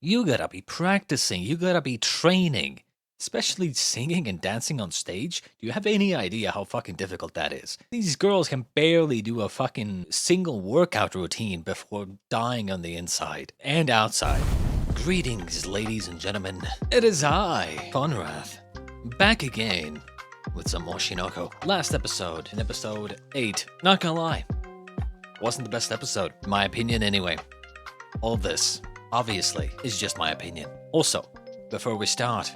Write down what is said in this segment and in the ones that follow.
You gotta be practicing, you gotta be training. Especially singing and dancing on stage. Do you have any idea how fucking difficult that is? These girls can barely do a fucking single workout routine before dying on the inside and outside. Greetings, ladies and gentlemen. It is I, MrFonrath, back again with some Oshinoko. Last episode, in episode 8, not gonna lie, wasn't the best episode, in my opinion anyway. All this, obviously, is just my opinion. Also, before we start,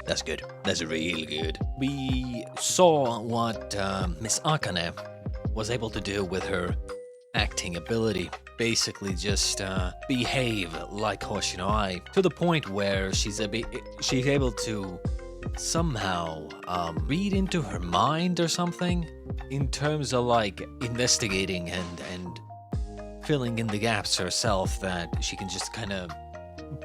that's good. That's real good. We saw what Miss Akane was able to do with her acting ability. Basically just behave like Hoshino Ai to the point where she's able to somehow read into her mind or something in terms of like investigating and filling in the gaps herself, that she can just kind of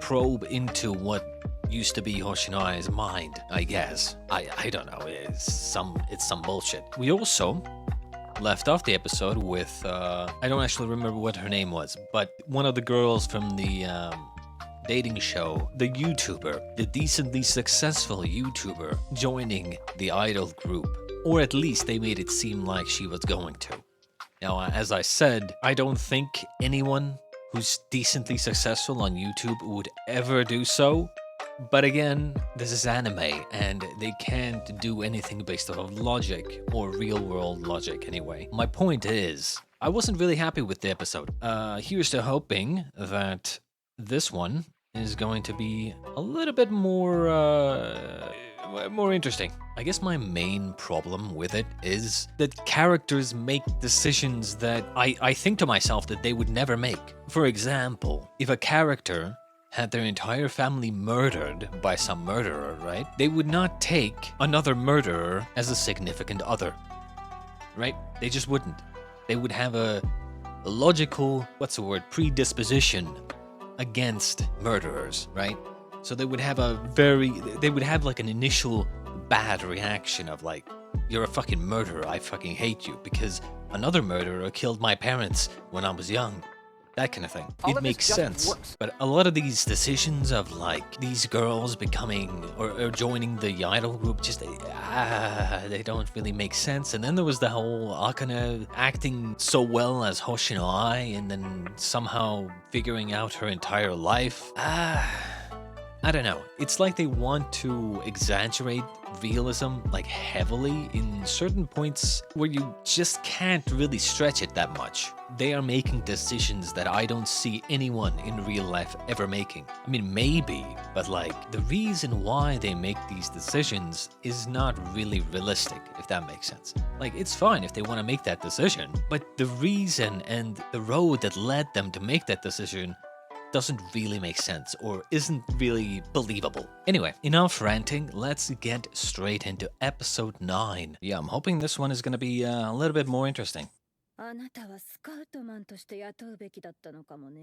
probe into what used to be Hoshino Ai's mind, I guess. I don't know, it's some bullshit. We also left off the episode with, I don't actually remember what her name was, but one of the girls from the dating show, the YouTuber, the decently successful YouTuber, joining the idol group. Or at least they made it seem like she was going to. Now, as I said, I don't think anyone who's decently successful on YouTube would ever do so. But again, this is anime, and they can't do anything based off of logic, or real-world logic anyway. My point is, I wasn't really happy with the episode. Here's to hoping that this one is going to be a little bit more interesting. I guess my main problem with it is that characters make decisions that I think to myself that they would never make. For example, if a character had their entire family murdered by some murderer, right? They would not take another murderer as a significant other, right? They just wouldn't. They would have a logical, predisposition against murderers, right? So they would have like an initial bad reaction of like, you're a fucking murderer, I fucking hate you because another murderer killed my parents when I was young. That kind of thing. It makes sense. But a lot of these decisions of like these girls becoming or joining the idol group, just they don't really make sense. And then there was the whole Akane acting so well as Hoshino Ai and then somehow figuring out her entire life. I don't know. It's like they want to exaggerate realism like heavily in certain points where you just can't really stretch it that much. They are making decisions that I don't see anyone in real life ever making. I mean, maybe, but like the reason why they make these decisions is not really realistic, if that makes sense. Like, it's fine if they want to make that decision, but the reason and the road that led them to make that decision doesn't really make sense or isn't really believable. Anyway, enough ranting, let's get straight into episode 9. Yeah, I'm hoping this one is gonna be a little bit more interesting. あなたはスカウトマンとして雇うべきだったのかもね。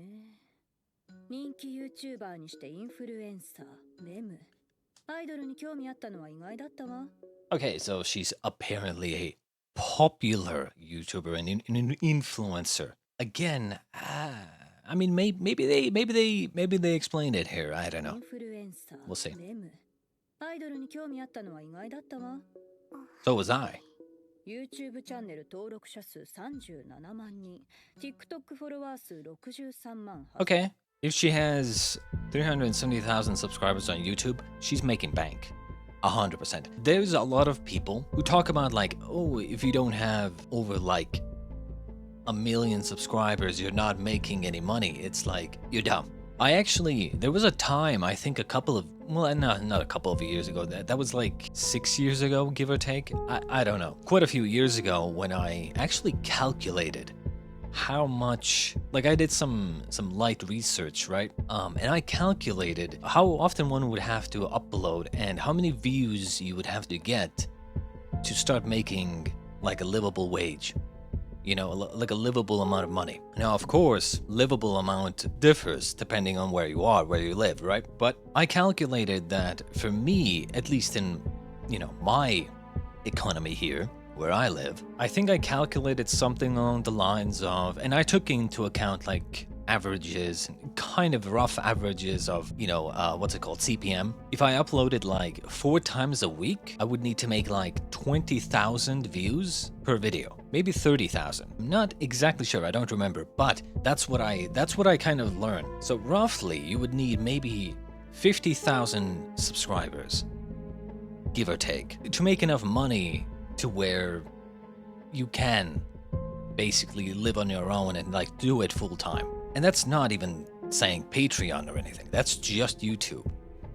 人気 YouTuber にしてインフルエンサー、メム。アイドルに興味あったのは意外だったわ。Okay, so she's apparently a popular YouTuber and an influencer. Again, I mean, maybe they explained it here. I don't know. We'll see. So was I. YouTube チャンネル登録者数37万人、TikTok フォロワー数63万。Okay, if she has 370,000 subscribers on YouTube, she's making bank. 100%. There's a lot of people who talk about like, oh, if you don't have over like 1 million subscribers, you're not making any money. It's like, you're dumb. There was a time, I think not a couple of years ago, that was like 6 years ago, give or take. I don't know. Quite a few years ago when I actually calculated how much, like I did some light research, right? And I calculated how often one would have to upload and how many views you would have to get to start making like a livable wage. You know, like a livable amount of money. Now, of course, livable amount differs depending on where you are, where you live, right? But I calculated that for me, at least in, you know, my economy here, where I live, I think I calculated something along the lines of, and I took into account like averages, kind of rough averages of, what's it called, CPM. If I uploaded like 4 times a week, I would need to make like 20,000 views per video, maybe 30,000. I'm not exactly sure, I don't remember, but that's what I kind of learned. So roughly, you would need maybe 50,000 subscribers, give or take, to make enough money to where you can basically live on your own and like do it full time. And that's not even saying Patreon or anything. That's just YouTube.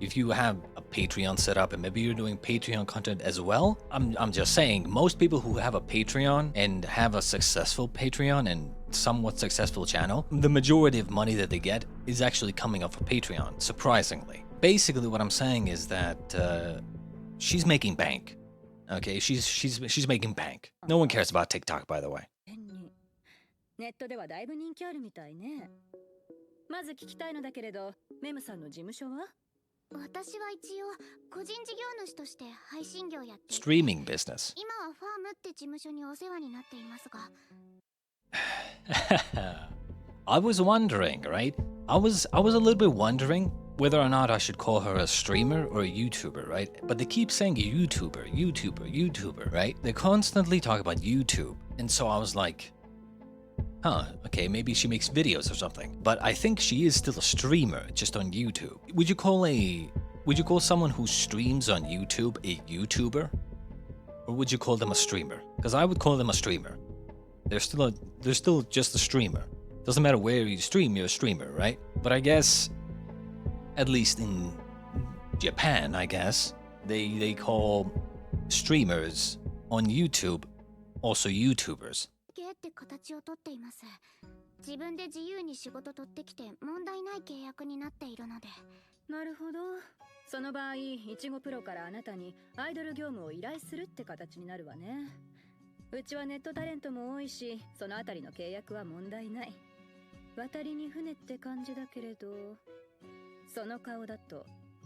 If you have a Patreon set up and maybe you're doing Patreon content as well, I'm just saying most people who have a Patreon and have a successful Patreon and somewhat successful channel, the majority of money that they get is actually coming off of Patreon, surprisingly. Basically what I'm saying is that she's making bank. Okay, she's making bank. No one cares about TikTok, by the way. ネットではだいぶ人気あるみたいね。まず聞きたいのだけれど、メムさんの事務所は？私は一応個人事業主として配信業やっていて、 Streaming business. 今はファームって事務所にお世話になっていますが。I was wondering, right? I was a little bit wondering whether or not I should call her a streamer or a YouTuber, right? But they keep saying YouTuber, right? They constantly talk about YouTube. And so I was like, huh, okay, maybe she makes videos or something. But I think she is still a streamer, just on YouTube. Would you call someone who streams on YouTube a YouTuber? Or would you call them a streamer? Because I would call them a streamer. They're still just a streamer. Doesn't matter where you stream, you're a streamer, right? But I guess, at least in Japan, I guess, they call streamers on YouTube also YouTubers. って形をとっています。自分で自由に仕事取ってきて問題ない契約になっているので。なるほど。その場合、いちごプロからあなたにアイドル業務を依頼するって形になるわね。うちはネットタレントも多いし、そのあたりの契約は問題ない。渡りに船って感じだけれど、その顔だと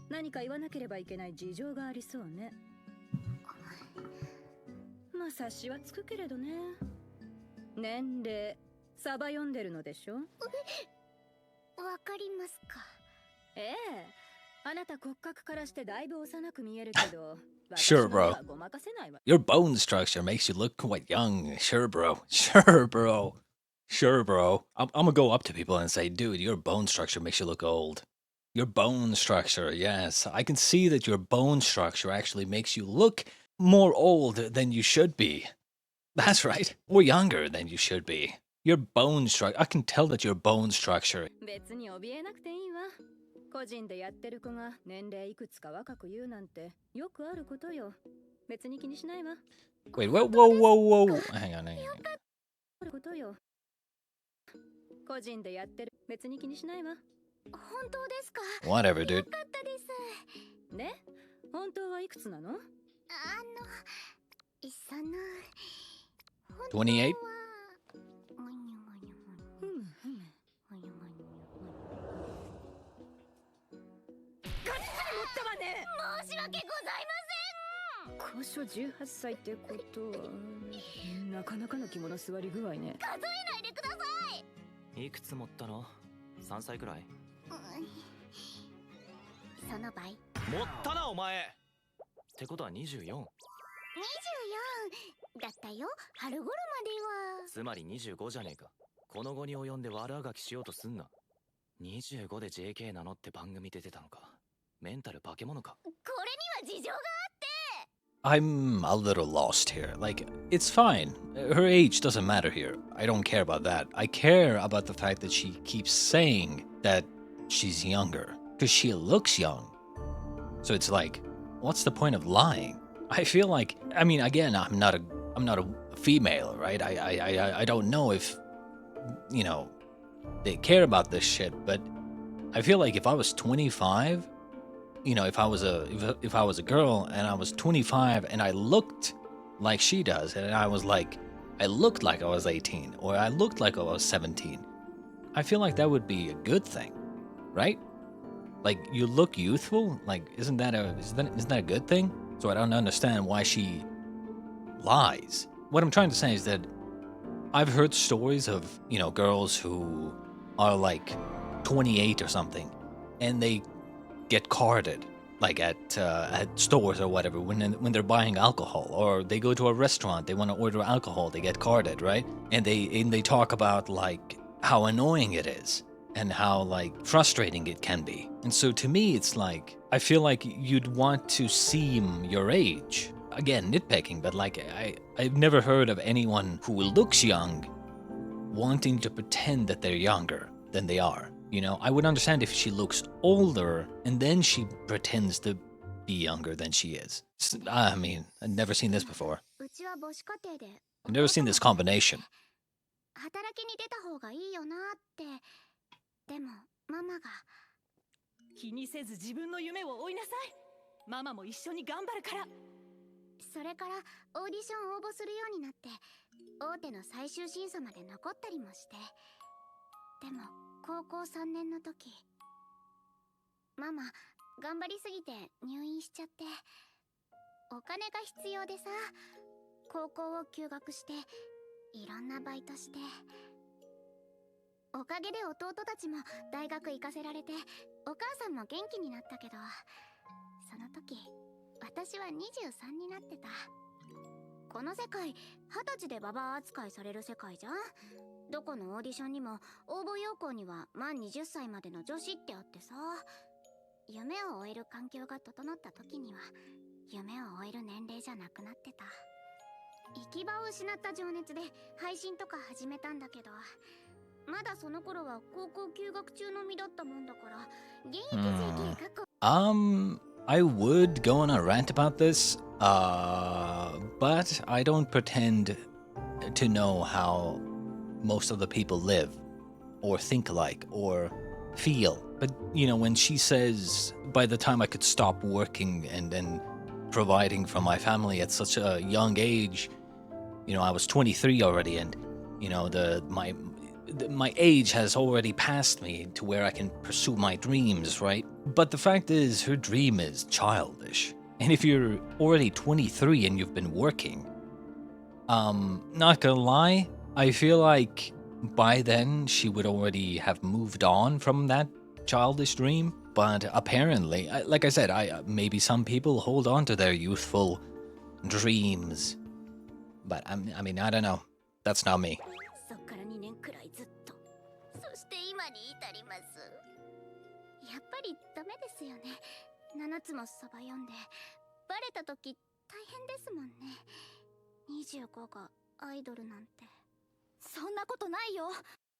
何か言わなければいけない事情がありそうね。まあ察しはつくけれどね。年齢、サバ読んでるのでしょ？わかりますか？ええ、あなた骨格からしてだいぶ幼く見えるけど。Sure, bro. Your bone structure makes you look quite young. Sure, bro. Sure, bro. Sure, bro. I'm gonna go up to people and say, dude, your bone structure makes you look old. Your bone structure, yes. I can see that your bone structure actually makes you look more old than you should be. That's right. Or younger than you should be. Your bone structure. I can tell that your bone structure. 別に怯えなくていいわ。個人でやってる子が年齢いくつか若く言うなんてよくあることよ。別に気にしないわ。Wait, whoa. Hang on. あることよ。個人でやってる。別に気にしないわ。本当ですか？ Whatever, dude. よかったです。ね、本当はいくつなの？28? 申し訳ございません。高所18歳ってことはなかなかの肝の座り具合ね。数えないでください。いくつ持ったの？3歳くらい？その倍。持ったなお前。ってことは24。24だったよ。春頃までは。つまり25じゃねえか。この後に及んで悪あがきしようとすんな。25で JK 名乗って番組出てたのか。メンタル化け物か。これには事情があって。I'm a little lost here. Like, it's fine. Her age doesn't matter here. I don't care about that. I care about the fact that she keeps saying that she's younger. Because she looks young. So it's like, what's the point of lying? I feel like, I mean, again, I'm not a female, right? I don't know if, you know, they care about this shit, but I feel like if I was 25, you know, if I was a girl and I was 25 and I looked like she does, and I was like, I looked like I was 18 or I looked like I was 17, I feel like that would be a good thing, right? Like, you look youthful, like, isn't that a good thing? So I don't understand why she lies. What I'm trying to say is that I've heard stories of, girls who are like 28 or something, and they get carded, like at stores or whatever, when they're buying alcohol, or they go to a restaurant, they want to order alcohol, they get carded, right? And they talk about like how annoying it is and how like frustrating it can be. And so to me, it's like I feel like you'd want to seem your age. Again, nitpicking, but like I've never heard of anyone who looks young wanting to pretend that they're younger than they are. I would understand if she looks older and then she pretends to be younger than she is. I mean, I've never seen this before. うちは母子家庭で I've never seen this combination. 働きに出た方がいいよなって。でもママが気にせず自分の夢を追いなさい。ママも一緒に頑張るから。それからオーディション応募するようになって大手の最終審査まで残ったりもして。でも高校3年の時ママ頑張りすぎて入院しちゃってお金が必要でさ高校を休学していろんなバイトしておかげで弟たちも大学行かせられてお母さんも元気になったけどその時私は23になってたこの世界20歳でババア扱いされる世界じゃんどこのオーディションにも応募要項には満20歳までの女子ってあってさ夢を終える環境が整った時には夢を終える年齢じゃなくなってた行き場を失った情熱で配信とか始めたんだけどまだその頃は高校休学中の身だったもんだから現役 JK 過去 I would go on a rant about this, but I don't pretend to know how most of the people live, or think like, or feel. But, when she says, by the time I could stop working and providing for my family at such a young age, I was 23 already, and, my age has already passed me to where I can pursue my dreams, right? But the fact is, her dream is childish. And if you're already 23 and you've been working, not gonna lie, I feel like by then she would already have moved on from that childish dream. But apparently, like I said, maybe some people hold on to their youthful dreams. But I mean, I don't know. That's not me. そっから2年くらいずっとそして今に至りますやっぱりダメですよね7つもサバ読んでバレた時大変ですもんね25がアイドルなんてそんなことないよ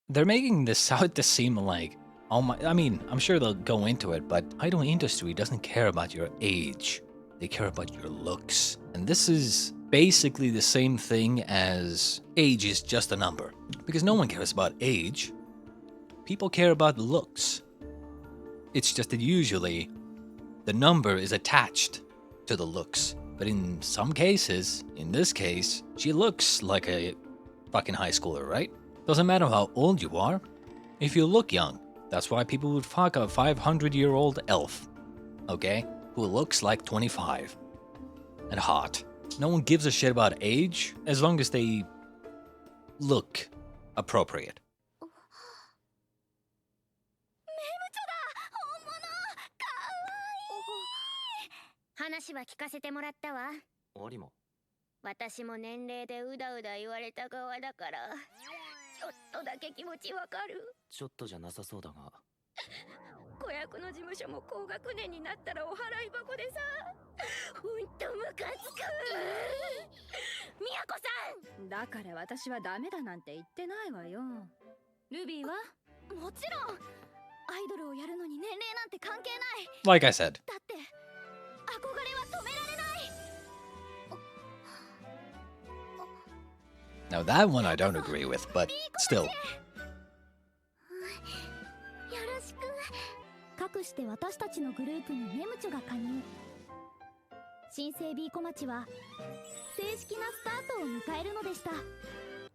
They're making this out to seem like, I mean, I'm sure they'll go into it, but idol industry doesn't care about your age. They care about your looks. And this is basically the same thing as age is just a number. Because no one cares about age. People care about looks. It's just that usually the number is attached to the looks. But in some cases, in this case, she looks like a fucking high schooler, right? Doesn't matter how old you are. If you look young, that's why people would fuck a 500-year-old elf, okay? Who looks like 25 and hot. No one gives a shit about age as long as they look appropriate. 話は聞かせてもらったわありも私も年齢でうだうだ言われた側だからちょっとだけ気持ちわかるちょっとじゃなさそうだが子役の事務所も高学年になったらお払い箱でさほんとムカつくみやこさんだから私はダメだなんて言ってないわよ。ルビーはもちろんアイドルをやるのに年齢なんて関係ない Like I said. だって憧れは止められない Now that one I don't agree with, but still. よろしくかくして私たちのグループにネムチョが加入新生 B 小町は正式なスタートを迎えるのでした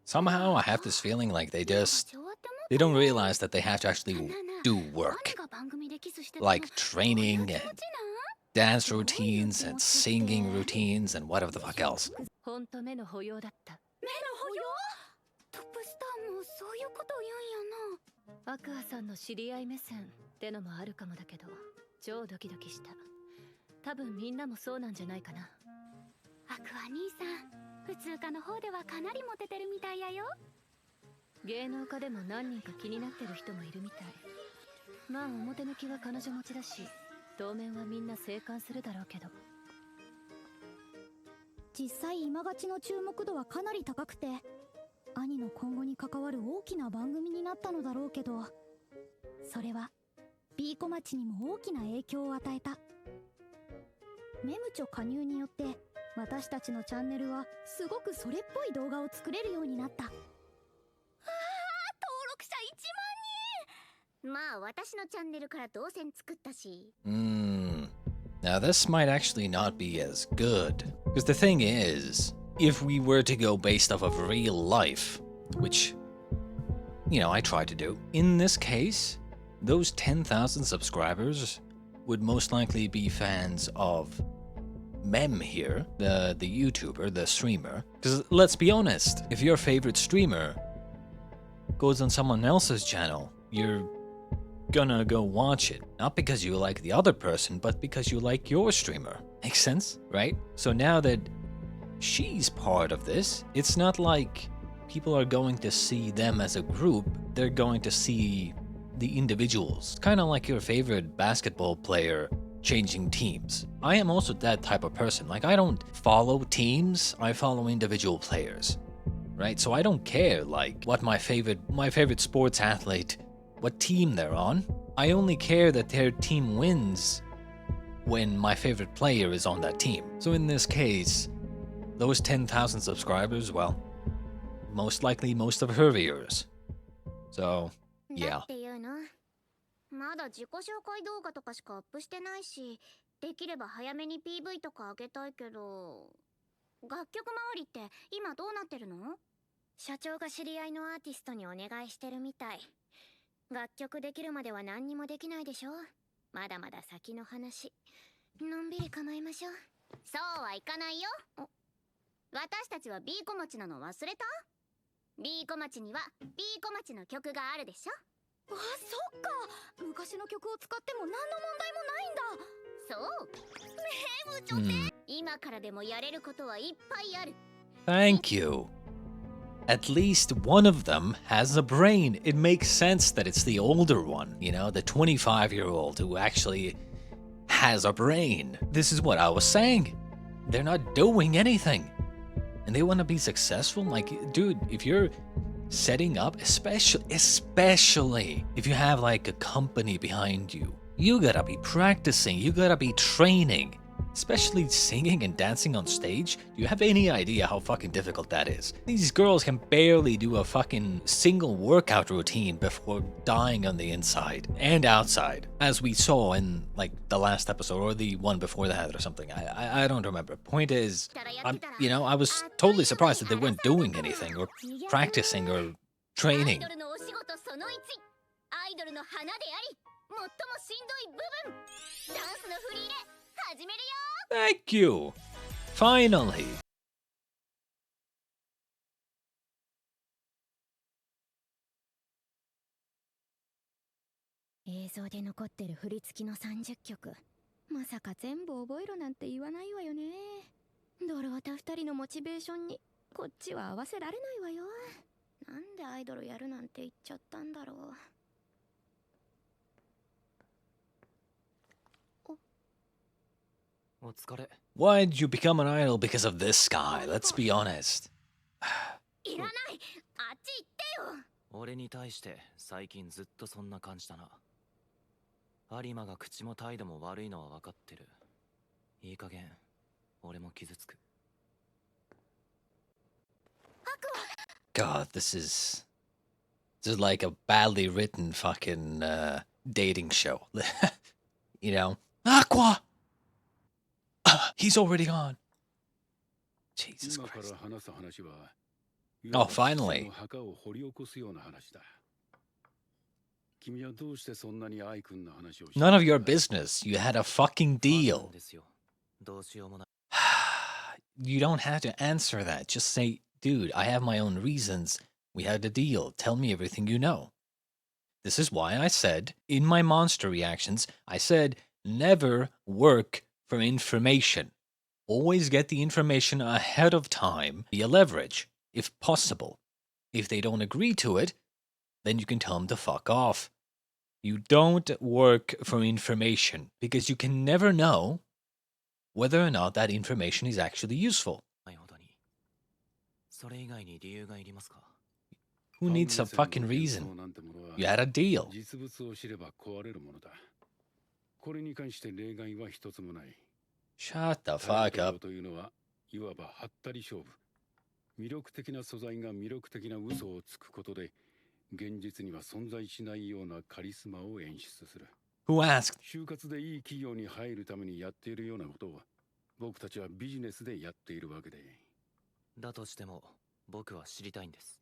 Somehow I have this feeling like they don't realize that they have to actually do work. Like training and dance routines and singing routines and whatever the fuck else. ほんと目の保養だった。目の保養？トップスターもそういうことを言うんやな。アクアさんの知り合い目線ってのもあるかもだけど、超ドキドキした。多分みんなもそうなんじゃないかな。アクア兄さん、普通科の方ではかなりモテてるみたいやよ。芸能界でも何人か気になってる人もいるみたい。まあ表向きは彼女持ちだし、当面はみんな静観するだろうけど。実際今勝ちの注目度はかなり高くて、兄の今後に関わる大きな番組になったのだろうけど、それは B 小町にも大きな影響を与えた。メムチョ加入によって私たちのチャンネルはすごくそれっぽい動画を作れるようになった。登録者1万人。まあ私のチャンネルから動線作ったし。Now this might actually not be as good. Because the thing is, if we were to go based off of real life, which, you know, I try to do, in this case, those 10,000 subscribers would most likely be fans of Mem here, the YouTuber, the streamer. Because let's be honest, if your favorite streamer goes on someone else's channel, you're gonna go watch it. Not because you like the other person, but because you like your streamer. Makes sense, right? So now that she's part of this, it's not like people are going to see them as a group, they're going to see the individuals. Kind of like your favorite basketball player changing teams. I am also that type of person. Like, I don't follow teams, I follow individual players, right? So I don't care like what my favorite sports athlete, what team they're on. I only care that their team wins when my favorite player is on that team. So in this case, those 10,000 subscribers, well, most likely most of her viewers. So, だ yeah. っていうの。まだ自己紹介動画とかしかアップしてないし、できれば早めに PV とか上げたいけど、楽曲周りって今どうなってるの？社長が知り合いのアーティストにお願いしてるみたい。楽曲できるまでは何にもできないでしょ。まだまだ先の話。のんびり構いましょう。そうはいかないよ。私たちは B 小町なの忘れた？ B 小町には B 小町の曲があるでしょ。あ、そっか。昔の曲を使っても何の問題もないんだ。そう。ねえ、部長って。今からでもやれることはいっぱいある。Thank you. At least one of them has a brain. It makes sense that it's the older one, you know, the 25-year-old who actually has a brain. This is what I was saying. They're not doing anything. And they want to be successful? Like, dude, if you're setting up, especially if you have like a company behind you, you gotta be practicing, you gotta be training. Especially singing and dancing on stage. Do you have any idea how fucking difficult that is? These girls can barely do a fucking single workout routine before dying on the inside and outside, as we saw in like the last episode or the one before that or something. I don't remember. Point is, I was totally surprised that they weren't doing anything or practicing or training. Thank you! Finally! 映像で残ってる振り付きの30曲。まさか全部覚えろなんて言わないわよね。ドロワタ2人のモチベーションにこっちは合わせられないわよ。なんでアイドルやるなんて言っちゃったんだろう。Why did you become an idol because of this guy? Let's be honest. いらない。あっち行ってよ。俺に対して最近ずっとそんな感じだな。有馬が口も態度も悪いのは分かってる。いい加減俺も傷つく。God, this is like a badly written fucking dating show. You know? Aqua! He's already gone. Jesus Christ. Oh, finally. None of your business. You had a fucking deal. you don't have to answer that. Just say, dude, I have my own reasons. We had a deal. Tell me everything you know. This is why I said, in my monster reactions, I said, never work for information. Always get the information ahead of time via leverage, if possible. If they don't agree to it, then you can tell them to fuck off. You don't work for information because you can never know whether or not that information is actually useful. ないほどに。それ以外に理由がいりますか？ Who needs a fucking reason? You had a deal. 実物を知れば壊れるものだ。これに関して例外は一つもない。 Shut the fuck up. というのはいわばはったり勝負。魅力的な素材が魅力的な嘘をつくことで、現実には存在しないようなカリスマを演出する。Who asked? 就活でいい企業に入るためにやっているようなことを僕たちはビジネスでやっているわけで。だとしても僕は知りたいんです。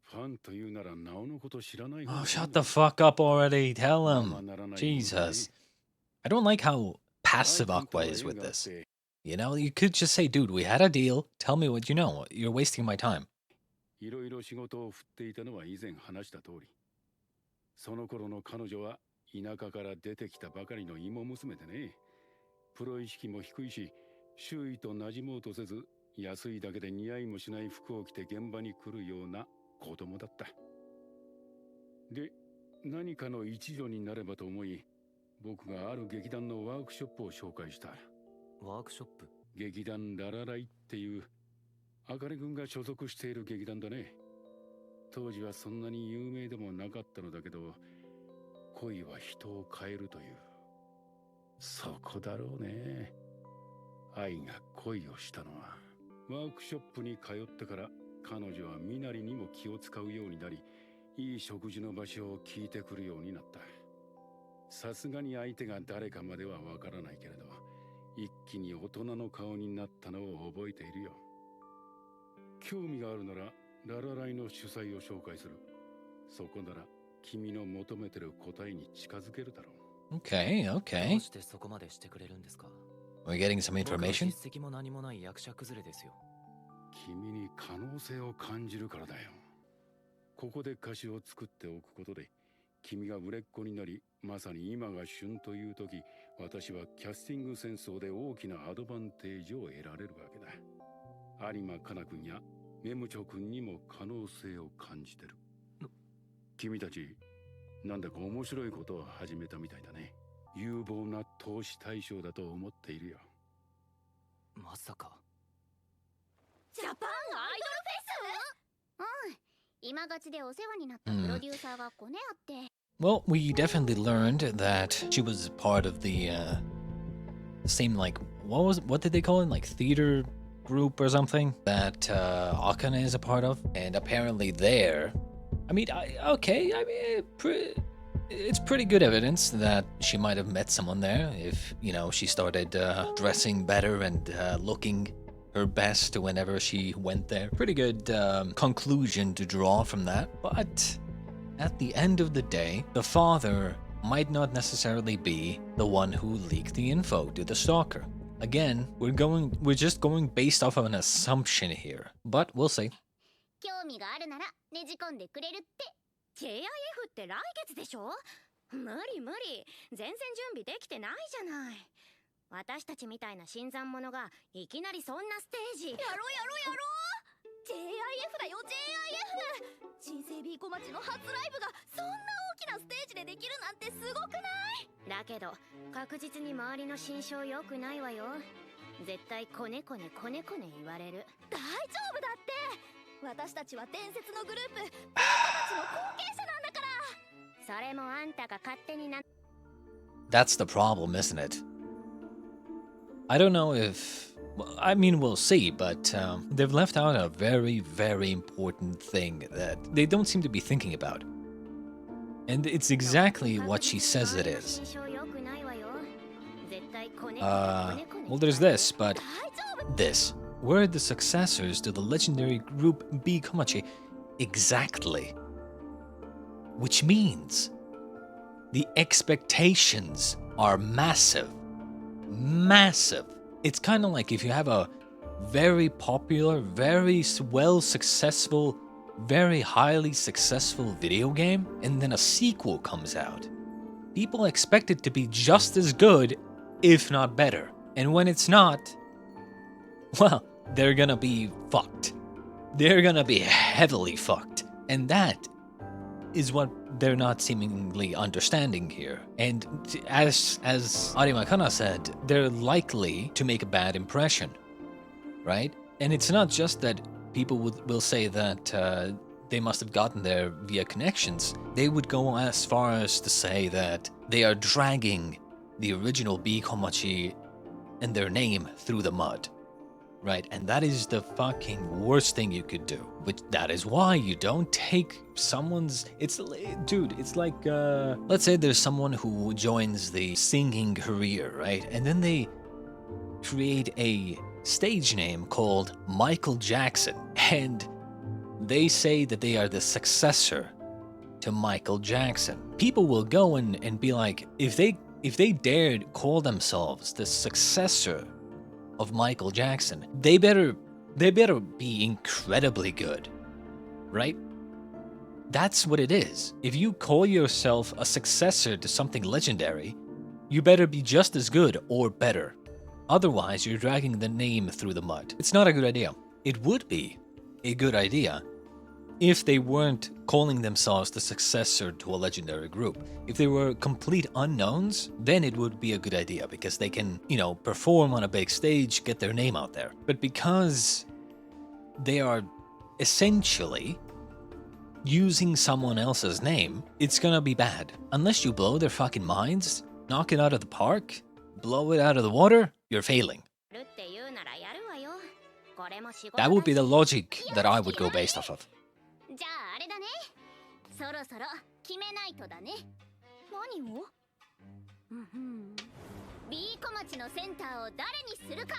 ファンというならなおのこと知らない。 Oh, shut the fuck up already. Tell him. Jesus. I don't like how passive Aqua is with this. You know, you could just say, dude, we had a deal. Tell me what you know. You're wasting my time. いろいろ仕事を振っていたのは以前話した通り。その頃の彼女は田舎から出てきたばかりの芋娘でね。プロ意識も低いし、周囲と馴染もうとせず、安いだけで似合いもしない服を着て現場に来るような子供だった。で、何かの一助になればと思い、僕がある劇団のワークショップを紹介した。ワークショップ？劇団ララライっていうあかね君が所属している劇団だね。当時はそんなに有名でもなかったのだけど、恋は人を変えるという。そこだろうね。愛が恋をしたのは。ワークショップに通ってから彼女は身なりにも気を使うようになり、いい食事の場所を聞いてくるようになった。さすがに相手が誰かまではわからないけれど、一気に大人の顔になったのを覚えているよ。興味があるならララライの主催を紹介する。そこなら君の求めてる答えに近づけるだろう。Okay, ど okay. うしてそこまでしてくれるんですか？ We're getting some 僕は information. 実績も何もない役者崩れですよ。君に可能性を感じるからだよ。ここで歌詞を作っておくことで、君が売れっ子になり、まさに今が旬という時、私はキャスティング戦争で大きなアドバンテージを得られるわけだ。有馬かな君やメムチョ君にも可能性を感じてる。君たち、なんだか面白いことを始めたみたいだね。有望な投資対象だと思っているよ。まさか。ジャパンアイうん。今勝ちでお世話になったプロデューサーが5年あって。Well, we definitely learned that she was part of the same, like, what did they call it? Like theater group or something that Akane is a part of. And apparently there, I mean, it's pretty good evidence that she might have met someone there if, you know, she started dressing better and looking her best whenever she went there. Pretty good conclusion to draw from that. But at the end of the day, the father might not necessarily be the one who leaked the info to the stalker. Again, we're just going based off of an assumption here, but we'll see. 興味があるならねじ込んでくれるって。JIF って来月でしょ？無理無理。全然準備できてないじゃない。私たちみたいな新参者がいきなりそんなステージ。やろうやろうやろう。JIF だよ JIF。新生 B 小町の初ライブがそんな大きなステージでできるなんてすごくない？だけど確実に周りの心象良くないわよ。絶対コネコネコネコネ言われる。大丈夫だって。私たちは伝説のグループ B 小町の後継者なんだから。それもあんたが勝手にな。 That's the problem, isn't it? I don't know if... Well, I mean, we'll see, but they've left out a very, very important thing that they don't seem to be thinking about. And it's exactly what she says it is. Well, there's this, but this. We're the successors to the legendary group B Komachi. Exactly. Which means the expectations are massive. Massive. It's kind of like if you have a very popular, very well successful, very highly successful video game, and then a sequel comes out. People expect it to be just as good, if not better. And when it's not, well, they're gonna be fucked. They're gonna be heavily fucked. And that is what they're not seemingly understanding here. And as Arimakana said, they're likely to make a bad impression, right? And it's not just that people will say that they must have gotten there via connections. They would go as far as to say that they are dragging the original Bikomachi and their name through the mud. Right, and that is the fucking worst thing you could do. Which that is why you don't take someone's. Dude, it's like let's say there's someone who joins the singing career, right? And then they create a stage name called Michael Jackson, and they say that they are the successor to Michael Jackson. People will go and be like, if they dared call themselves the successor of Michael Jackson, they better be incredibly good, right? That's what it is. If you call yourself a successor to something legendary, you better be just as good or better. Otherwise, you're dragging the name through the mud. It's not a good idea. It would be a good idea if they weren't calling themselves the successor to a legendary group. If they were complete unknowns, then it would be a good idea because they can, perform on a big stage, get their name out there. But because they are essentially using someone else's name, it's gonna be bad. Unless you blow their fucking minds, knock it out of the park, blow it out of the water, you're failing. That would be the logic that I would go based off of. じゃああれだね。そろそろ決めないとだね。何を？B 小町のセンターを誰にするか。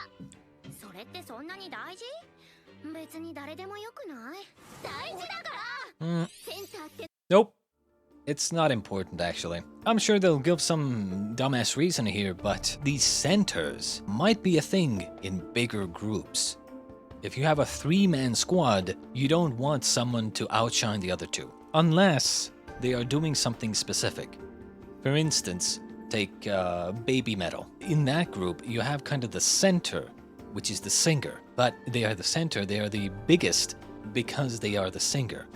それってそんなに大事？別に誰でもよくない？大事だから。センターって。Nope. It's not important, actually. I'm sure they'll give some dumbass reason here, but these centers might be a thing in bigger groups. If you have a 3-man squad, you don't want someone to outshine the other two, unless they are doing something specific. For instance, take Baby Metal. In that group, you have kind of the center, which is the singer. But they are the center, they are the biggest because they are the singer.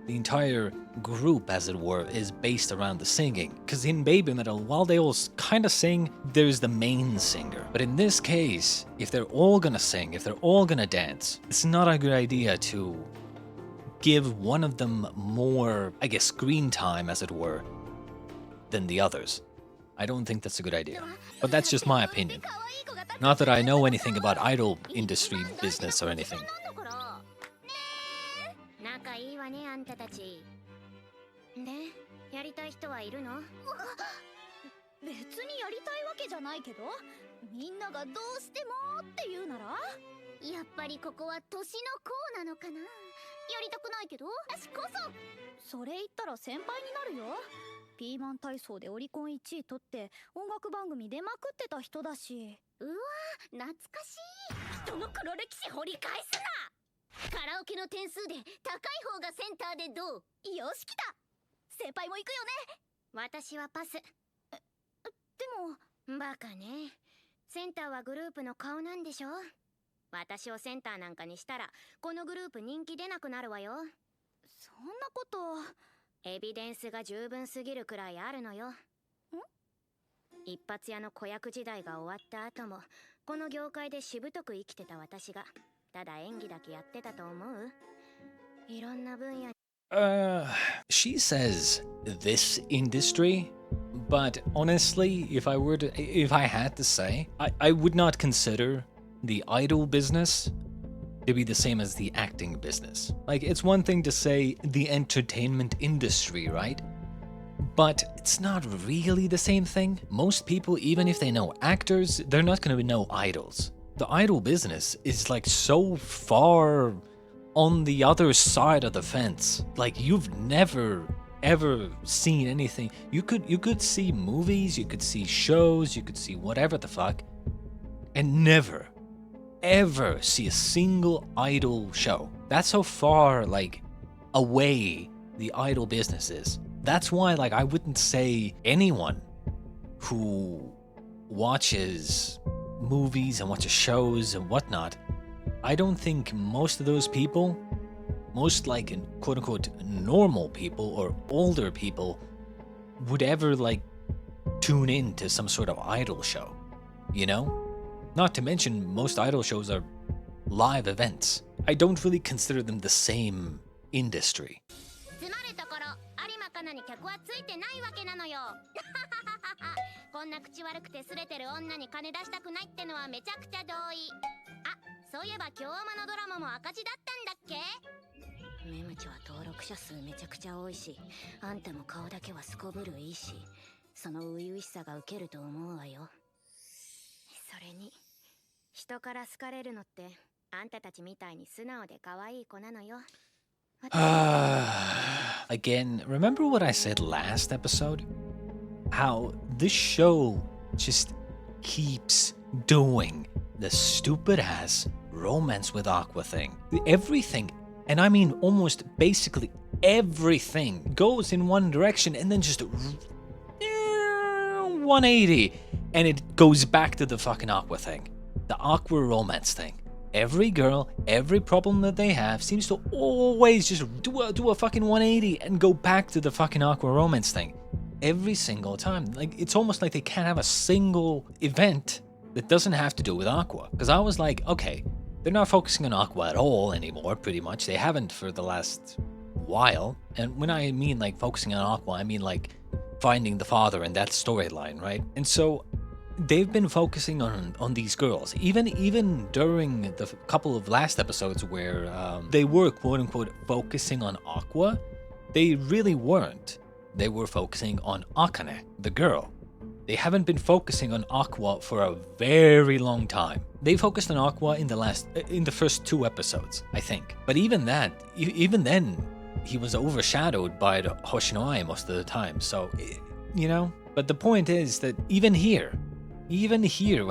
The entire group, as it were, is based around the singing. Because in Baby Metal, while they all kind of sing, there's the main singer. But in this case, if they're all gonna sing, if they're all gonna dance, it's not a good idea to give one of them more, I guess, screen time, as it were, than the others. I don't think that's a good idea. But that's just my opinion. Not that I know anything about idol industry business or anything. 仲いいわねあんたたち。で、やりたい人はいるの？別にやりたいわけじゃないけど、みんながどうしてもって言うなら？やっぱりここは年の功なのかな。やりたくないけど、私こそ。それ言ったら先輩になるよ。ピーマン体操でオリコン1位取って音楽番組出まくってた人だし。うわ、懐かしい。人の黒歴史掘り返すな。カラオケの点数で高い方がセンターでどう？よし来た。先輩も行くよね。私はパス。でもバカね。センターはグループの顔なんでしょ？私をセンターなんかにしたらこのグループ人気出なくなるわよ。そんなこと。エビデンスが十分すぎるくらいあるのよ。一発屋の子役時代が終わった後もこの業界でしぶとく生きてた私がただ演技だけやってたと思う？いろんな分野。She says this industry, but honestly, if I had to say, I would not consider the idol business to be the same as the acting business. Like, it's one thing to say the entertainment industry, right? But it's not really the same thing. Most people, even if they know actors, they're not going to know idols. The idol business is like so far on the other side of the fence. Like, you've never ever seen anything. You could see movies, you could see shows, you could see whatever the fuck, and never ever see a single idol show. That's how far like away the idol business is. That's why like I wouldn't say anyone who watches movies and watches shows and whatnot, I don't think most of those people, most like quote unquote normal people or older people, would ever like tune in to some sort of idol show, you know? Not to mention most idol shows are live events. I don't really consider them the same industry. つまるところ有馬かなに客はついてないわけなのよこんな口悪くてすれてる女に金出したくないってのはめちゃくちゃ同意あ、そういえば今日アマのドラマも赤字だったんだっけメムチは登録者数めちゃくちゃ多いしあんたも顔だけはすこぶるいいしその初々しさがウケると思うわよそれに人から好かれるのってあんたたちみたいに素直で可愛い子なのよAgain, remember what I said last episode? How this show just keeps doing the stupid ass romance with Aqua thing. Everything, and I mean almost basically everything, goes in one direction and then just 180 and it goes back to the fucking Aqua thing. The Aqua romance thing. Every girl, every problem that they have seems to always just do a fucking 180 and go back to the fucking Aqua romance thing. Every single time. Like, it's almost like they can't have a single event that doesn't have to do with Aqua. Because I was like, okay, they're not focusing on Aqua at all anymore, pretty much. They haven't for the last while. And when I mean like focusing on Aqua, I mean like finding the father and that storyline, right? And so they've been focusing on these girls, even during the couple of last episodes where they were quote-unquote focusing on Aqua. They really weren't. They were focusing on Akane, the girl. They haven't been focusing on Aqua for a very long time. They focused on Aqua in the first 2 episodes, I think. But even then, he was overshadowed by the Hoshino Ai most of the time. So, you know. But the point is that even here, when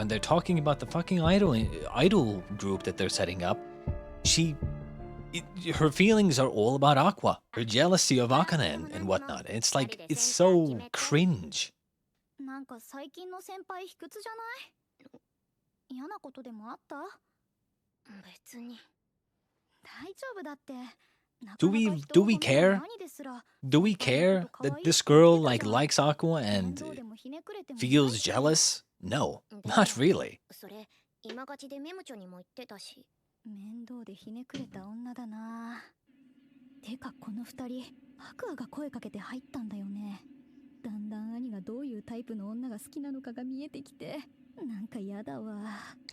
they're talking about the fucking idol group that they're setting up, her feelings are all about Aqua, her jealousy of Akane and whatnot. It's like, it's so cringe. なんか最近の先輩卑屈じゃない嫌なことでもあった別に大丈夫だって Do we care? Do we care that this girl likes Aqua and feels jealous? No, not really. それ今勝ちでメムチョにも言ってたし面倒でひねくれた女だなてかこの二人アクアが声かけて入ったんだよねだんだん兄がどういうタイプの女が好きなのかが見えてきてなんかやだわ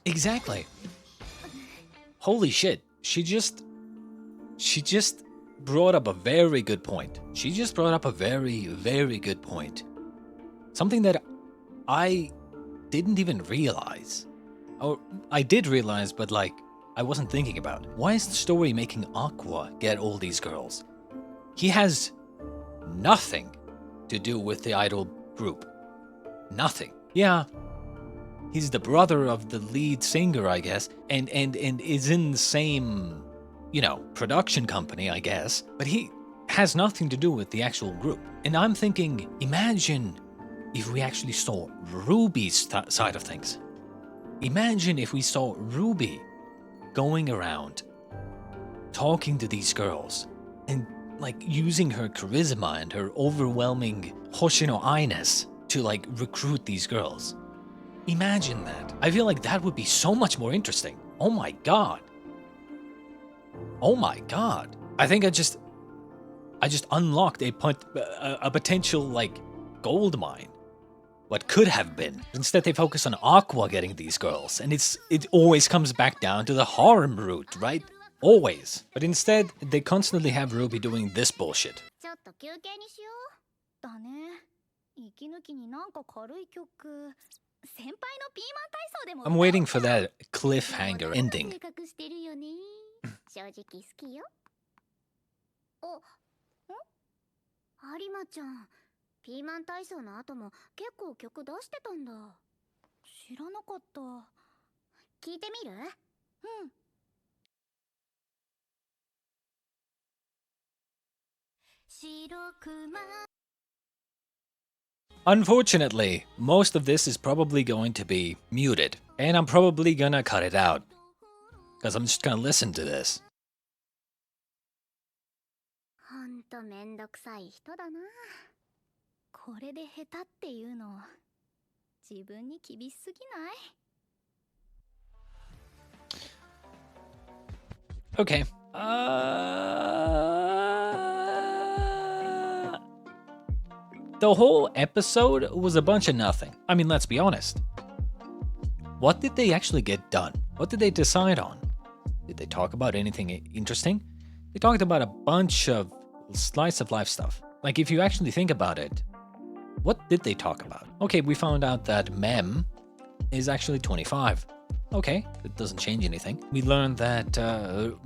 Exactly. Holy shit. She just brought up a very good point. She just brought up a very, very good point. Something that I didn't even realize. Or I did realize, but like, I wasn't thinking about. Why is the story making Aqua get all these girls? He has nothing to do with the idol group. Nothing. Yeah, he's the brother of the lead singer, I guess, and is in the same, you know, production company, I guess, but he has nothing to do with the actual group. And I'm thinking, imagine if we actually saw Ruby's side of things. Imagine if we saw Ruby going around talking to these girls and like using her charisma and her overwhelming Hoshino Ai-ness to like recruit these girls. Imagine that. I feel like that would be so much more interesting. Oh my god. Oh my god. I think I just unlocked a potential like gold mine. What could have been. Instead they focus on Aqua getting these girls, and it always comes back down to the harem route, right? Always. But instead, they constantly have Ruby doing this bullshit. ちょっと休憩にしようだね息抜きになんか軽い曲先輩のピーマン体操でも I'm waiting for that cliffhanger ending. 性格してるよね正直好きよお有馬ちゃんピーマン体操の後も結構曲出してたんだ知らなかった聞いてみる Unfortunately, most of this is probably going to be muted, and I'm probably gonna cut it out, because I'm just gonna listen to this. ほんとめんどくさい人だな。これで下手っていうの自分に厳しすぎない？ Okay. The whole episode was a bunch of nothing. I mean, let's be honest. What did they actually get done? What did they decide on? Did they talk about anything interesting? They talked about a bunch of slice of life stuff. Like, if you actually think about it, what did they talk about? Okay, we found out that Mem is actually 25. Okay, it doesn't change anything. We learned that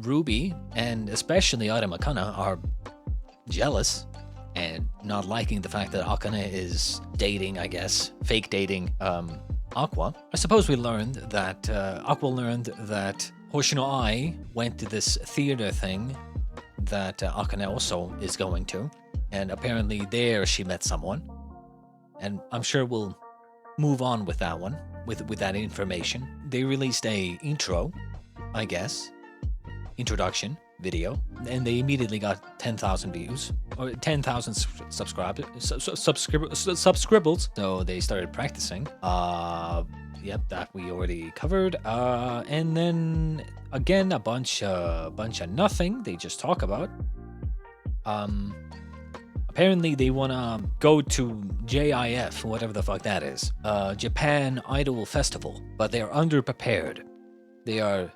Ruby and especially Aramakana are jealous and not liking the fact that Akane is dating, I guess, fake dating Aqua. I suppose we learned that Aqua learned that Hoshino Ai went to this theater thing that Akane also is going to, and apparently there she met someone. And I'm sure we'll move on with that one, with that information. They released a intro, I guess, introduction video, and they immediately got 10,000 views, or 10,000 subscribbles. So they started practicing. Yep, that we already covered. And then again, a bunch of nothing. They just talk about. Apparently they wanna go to JIF, whatever the fuck that is, Japan Idol Festival, but they are underprepared. They are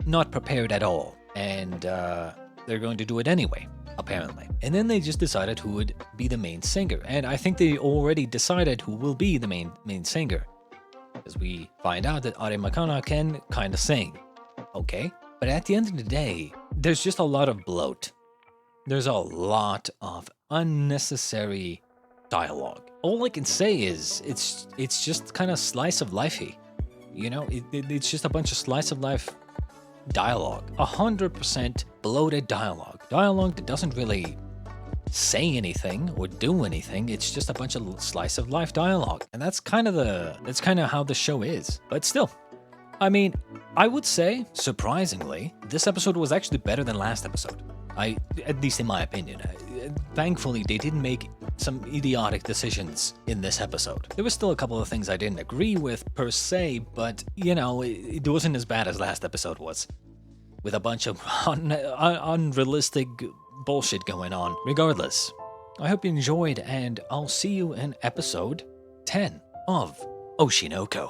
not prepared at all, and they're going to do it anyway, apparently. And then they just decided who would be the main singer, and I think they already decided who will be the main singer, because we find out that Aramakana can kind of sing, okay? But at the end of the day, there's just a lot of bloat. There's a lot of unnecessary dialogue. All I can say is it's just kind of slice of lifey. You know, it's just a bunch of slice of life dialogue. 100% bloated dialogue. Dialogue that doesn't really say anything or do anything. It's just a bunch of slice of life dialogue. And that's kind of how the show is. But still, I mean, I would say, surprisingly, this episode was actually better than last episode. At least in my opinion. Thankfully, they didn't make some idiotic decisions in this episode. There was still a couple of things I didn't agree with per se, but, you know, it wasn't as bad as last episode was, with a bunch of unrealistic bullshit going on. Regardless, I hope you enjoyed, and I'll see you in episode 10 of Oshinoko.